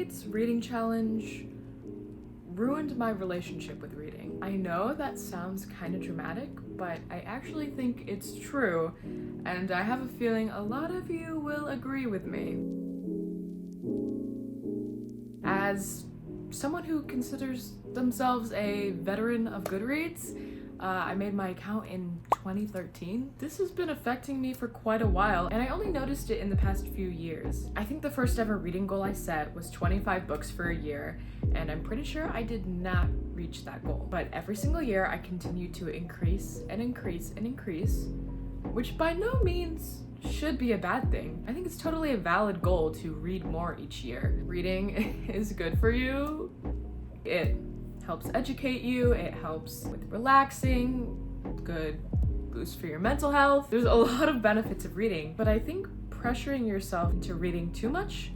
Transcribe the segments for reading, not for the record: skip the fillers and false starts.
Goodreads reading challenge ruined my relationship with reading. I know that sounds kind of dramatic, but I actually think it's true, and I have a feeling a lot of you will agree with me. As someone who considers themselves a veteran of Goodreads, I made my account in 2013. This has been affecting me for quite a while, and I only noticed it in the past few years. I think the first ever reading goal I set was 25 books for a year, and I'm pretty sure I did not reach that goal. But every single year I continued to increase and increase and increase, which by no means should be a bad thing. I think it's totally a valid goal to read more each year. Reading is good for you. It helps educate you, it helps with relaxing, good boost for your mental health. There's a lot of benefits of reading, but I think pressuring yourself into reading too much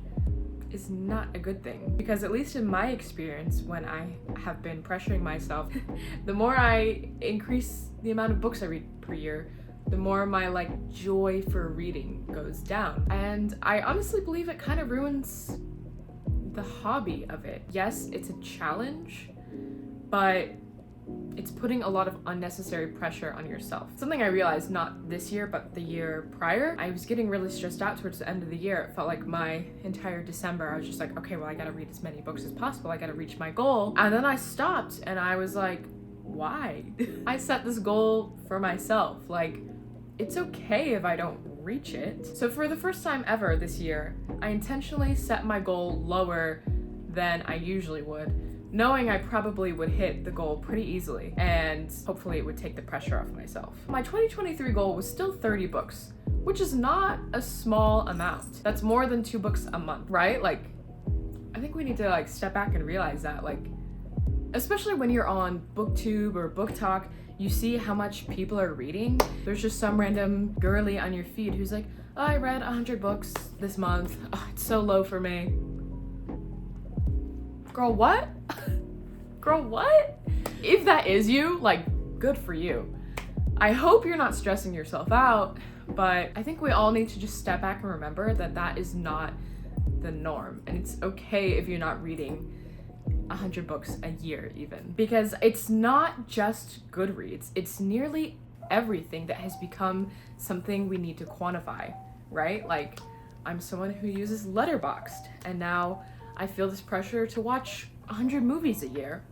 is not a good thing. Because at least in my experience, when I have been pressuring myself, the more I increase the amount of books I read per year, the more my joy for reading goes down. And I honestly believe it kind of ruins the hobby of it. Yes, it's a challenge, but it's putting a lot of unnecessary pressure on yourself. Something I realized not this year, but the year prior, I was getting really stressed out towards the end of the year. It felt like my entire December, I was just like, okay, well, I gotta read as many books as possible. I gotta reach my goal. And then I stopped and I was like, why? I set this goal for myself. It's okay if I don't reach it. So for the first time ever this year, I intentionally set my goal lower than I usually would, knowing I probably would hit the goal pretty easily, and hopefully it would take the pressure off myself. My 2023 goal was still 30 books, which is not a small amount. That's more than 2 books a month, right? I think we need to step back and realize that, especially when you're on BookTube or BookTok, you see how much people are reading. There's just some random girly on your feed who's like, oh, I read 100 books this month. Oh, it's so low for me. Girl, what? Girl, what? If that is you, good for you. I hope you're not stressing yourself out, but I think we all need to just step back and remember that that is not the norm. And it's okay if you're not reading 100 books a year even. Because it's not just Goodreads, it's nearly everything that has become something we need to quantify, right? I'm someone who uses Letterboxd, and now I feel this pressure to watch 100 movies a year.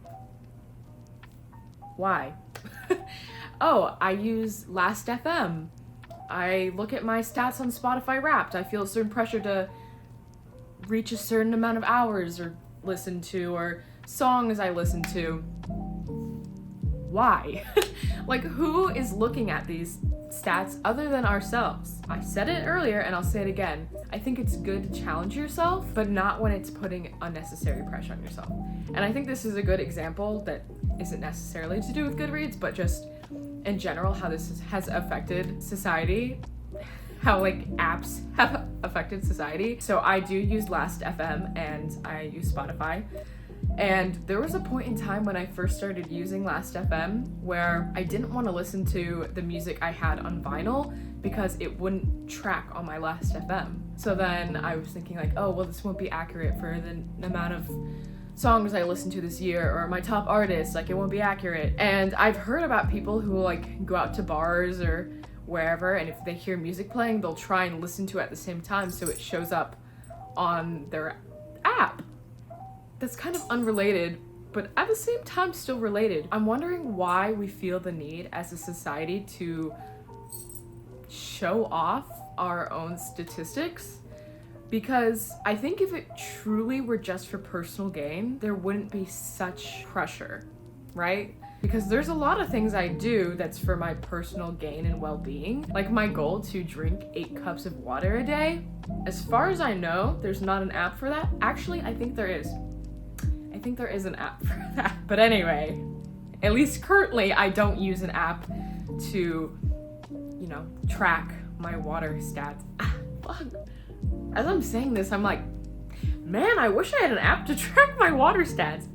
Why? Oh, I use Last.fm. I look at my stats on Spotify Wrapped. I feel a certain pressure to reach a certain amount of hours or listen to, or songs I listen to. Why? Who is looking at these stats other than ourselves? I said it earlier and I'll say it again. I think it's good to challenge yourself, but not when it's putting unnecessary pressure on yourself. And I think this is a good example that isn't necessarily to do with Goodreads, but just in general, how this has affected society, how apps have affected society. So I do use Last.fm and I use Spotify. And there was a point in time when I first started using Last.fm where I didn't want to listen to the music I had on vinyl because it wouldn't track on my Last.fm. So then I was thinking oh, well, this won't be accurate for the amount of songs I listened to this year, or my top artists, it won't be accurate. And I've heard about people who go out to bars or wherever, and if they hear music playing, they'll try and listen to it at the same time so it shows up on their app. That's kind of unrelated, but at the same time still related. I'm wondering why we feel the need as a society to show off our own statistics, because I think if it truly were just for personal gain, there wouldn't be such pressure, right? Because there's a lot of things I do that's for my personal gain and well-being. My goal to drink 8 cups of water a day. As far as I know, there's not an app for that. Actually, I think there is. I think there is an app for that. But anyway, at least currently, I don't use an app to, track my water stats. Fuck. As I'm saying this, I'm like, man, I wish I had an app to track my water stats.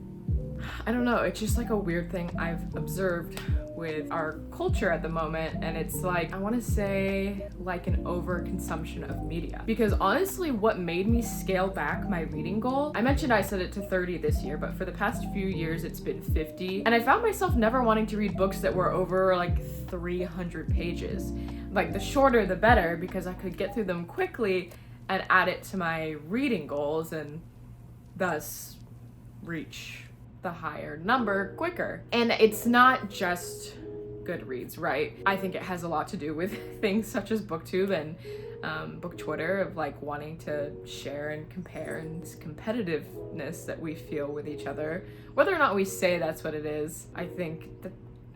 I don't know, it's just like a weird thing I've observed with our culture at the moment, and it's like, I want to say like an overconsumption of media. Because honestly, what made me scale back my reading goal, I mentioned I set it to 30 this year, but for the past few years it's been 50, and I found myself never wanting to read books that were over like 300 pages. Like the shorter the better, because I could get through them quickly and add it to my reading goals and thus reach the higher number quicker. And it's not just Goodreads, right? I think it has a lot to do with things such as BookTube and book Twitter, of like wanting to share and compare, and this competitiveness that we feel with each other. Whether or not we say that's what it is, I think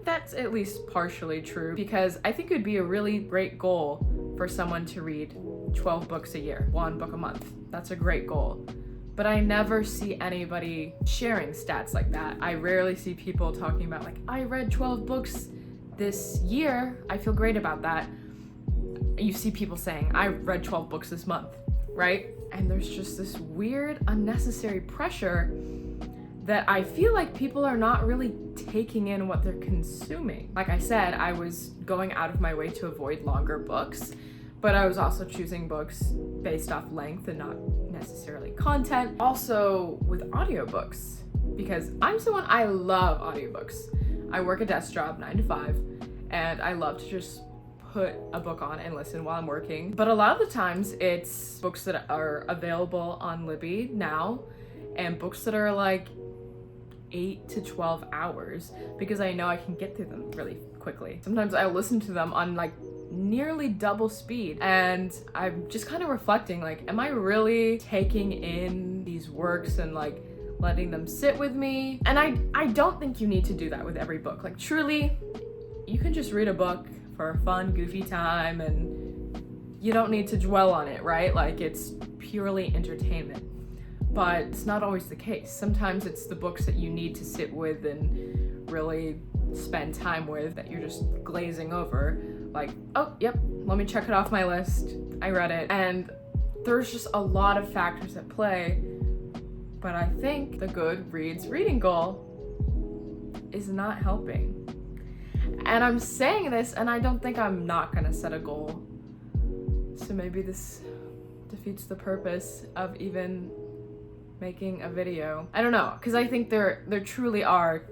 that's at least partially true, because I think it would be a really great goal for someone to read 12 books a year, 1 book a month. That's a great goal. But I never see anybody sharing stats like that. I rarely see people talking about like, I read 12 books this year, I feel great about that. You see people saying, I read 12 books this month, right? And there's just this weird, unnecessary pressure that I feel like people are not really taking in what they're consuming. Like I said, I was going out of my way to avoid longer books, but I was also choosing books based off length and not necessarily content. Also with audiobooks, because I'm someone, I love audiobooks. I work a desk job 9 to 5, and I love to just put a book on and listen while I'm working. But a lot of the times it's books that are available on Libby now, and books that are like 8 to 12 hours, because I know I can get through them really quickly. Sometimes I listen to them on like nearly double speed, and I'm just kind of reflecting, like, am I really taking in these works and like letting them sit with me? And I don't think you need to do that with every book. Like truly, you can just read a book for a fun, goofy time, and you don't need to dwell on it, right? Like it's purely entertainment. But it's not always the case. Sometimes it's the books that you need to sit with and really spend time with that you're just glazing over. Like, oh, yep, let me check it off my list. I read it. And there's just a lot of factors at play. But I think the Goodreads reading goal is not helping. And I'm saying this, and I don't think I'm not gonna set a goal. So maybe this defeats the purpose of even making a video. I don't know, because I think there truly are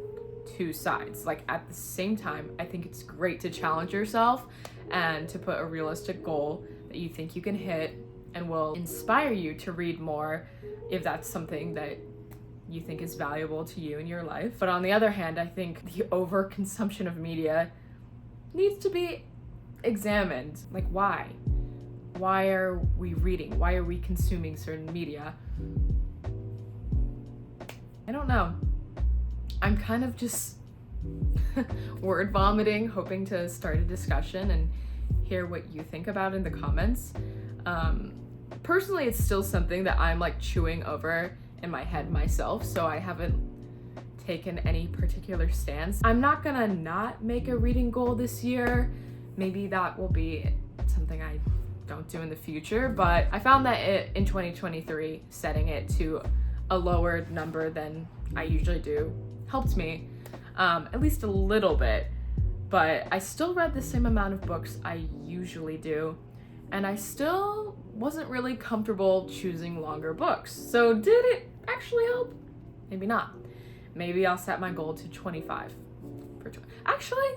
two sides. Like at the same time, I think it's great to challenge yourself and to put a realistic goal that you think you can hit and will inspire you to read more if that's something that you think is valuable to you in your life. But on the other hand, I think the overconsumption of media needs to be examined. Like why? Why are we reading? Why are we consuming certain media? I don't know. I'm kind of just word vomiting, hoping to start a discussion and hear what you think about in the comments. Personally, it's still something that I'm like chewing over in my head myself, so I haven't taken any particular stance. I'm not gonna not make a reading goal this year. Maybe that will be something I don't do in the future, but I found that in 2023, setting it to a lower number than I usually do helped me, at least a little bit. But I still read the same amount of books I usually do, and I still wasn't really comfortable choosing longer books. So did it actually help? Maybe not. Maybe I'll set my goal to 25. Actually,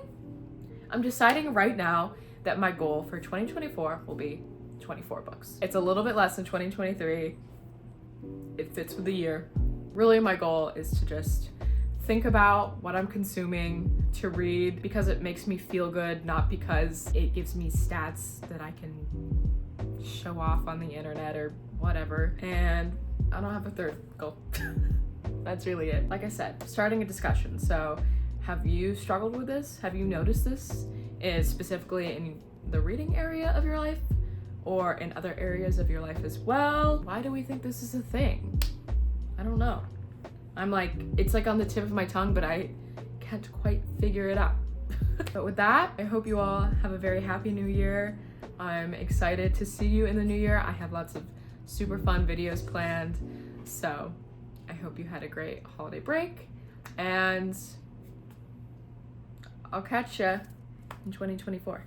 I'm deciding right now that my goal for 2024 will be 24 books. It's a little bit less than 2023. It fits with the year. Really, my goal is to just think about what I'm consuming, to read because it makes me feel good, not because it gives me stats that I can show off on the internet or whatever. And I don't have a third goal. That's really it. Like I said, starting a discussion. So have you struggled with this? Have you noticed this is specifically in the reading area of your life or in other areas of your life as well? Why do we think this is a thing? I don't know. I'm like, it's like on the tip of my tongue, but I can't quite figure it out. But with that, I hope you all have a very happy new year. I'm excited to see you in the new year. I have lots of super fun videos planned. So I hope you had a great holiday break. And I'll catch ya in 2024.